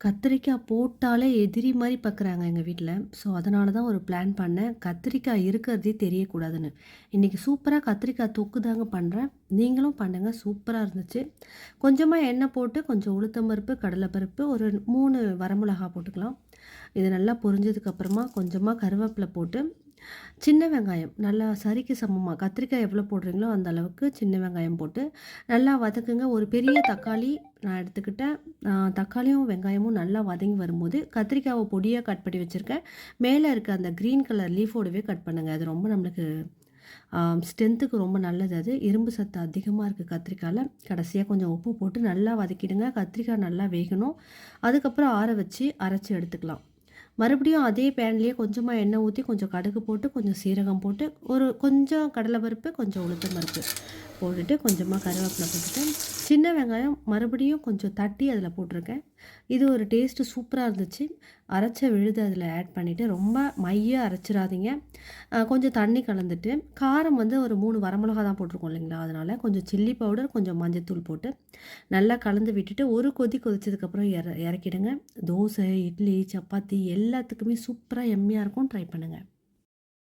கத்திரிக்காய் போட்டாலே எதிரி மாரி பார்க்குறாங்க எங்க வீட்ல. ஸோ, அதனால தான் ஒரு பிளான் பண்ணேன். கத்திரிக்காய் இருக்கிறதே தெரியக்கூடாதுன்னு. இன்னைக்கு சூப்பரா கத்திரிக்காய் தொக்கு தாங்க பண்றேன். நீங்களும் பண்ணுங்க. சூப்பரா இருந்துச்சு. கொஞ்சமா எண்ணெய் போட்டு, கொஞ்சம் உளுத்தம் பருப்பு, கடலை பருப்பு, ஒரு 3 வரமிளகா போட்டுக்கலாம். இது நல்லா பொரிஞ்சதுக்கப்புறமா கொஞ்சமா கருவேப்பில போட்டு, சின்ன வெங்காயம் நல்லா சரிக்கு சமமா கத்திரிக்காய் எவ்வளோ போடுறீங்களோ அந்த அளவுக்கு சின்ன வெங்காயம் போட்டு நல்லா வதக்குங்க. ஒரு பெரிய தக்காளி நான் எடுத்துக்கிட்டேன். தக்காளியும் வெங்காயமும் நல்லா வதங்கி வரும்போது கத்திரிக்காவை பொடியாக கட் பண்ணி வச்சுருக்கேன். மேலே இருக்க அந்த க்ரீன் கலர் லீஃபோடவே கட் பண்ணுங்கள். அது ரொம்ப நம்மளுக்கு ஸ்ட்ரென்த்துக்கு ரொம்ப நல்லது அது. இரும்பு சத்து அதிகமாக இருக்குது கத்திரிக்காயில். கடைசியாக கொஞ்சம் உப்பு போட்டு நல்லா வதக்கிடுங்க. கத்திரிக்காய் நல்லா வேகணும். அதுக்கப்புறம் ஆற வச்சு அரைச்சி எடுத்துக்கலாம். மறுபடியும் அதே பேன்லேயே கொஞ்சமாக எண்ணெய் ஊற்றி கொஞ்சம் கடுகு போட்டு கொஞ்சம் சீரகம் போட்டு ஒரு கொஞ்சம் கடலைப்பருப்பு கொஞ்சம் உளுத்தம் பருப்பு போட்டுட்டு கொஞ்சமாக கருவேப்பிலை போட்டுட்டு சின்ன வெங்காயம் மறுபடியும் கொஞ்சம் தட்டி அதில் போட்டிருக்கேன். இது ஒரு டேஸ்ட்டு சூப்பராக இருந்துச்சு. அரைச்ச விழுது அதில் ஆட் பண்ணிவிட்டு ரொம்ப மையாக அரைச்சிடாதீங்க. கொஞ்சம் தண்ணி கலந்துட்டு காரம் வந்து ஒரு 3 வரமிளகா தான் போட்டிருக்கோம் இல்லைங்களா, அதனால் கொஞ்சம் சில்லி பவுடர் கொஞ்சம் மஞ்சத்தூள் போட்டு நல்லா கலந்து விட்டுட்டு ஒரு கொதி கொதிச்சதுக்கப்புறம் இறக்கிடுங்க. தோசை, இட்லி, சப்பாத்தி எல்லாத்துக்குமே சூப்பராக எம்மியாக இருக்கும். ட்ரை பண்ணுங்கள்.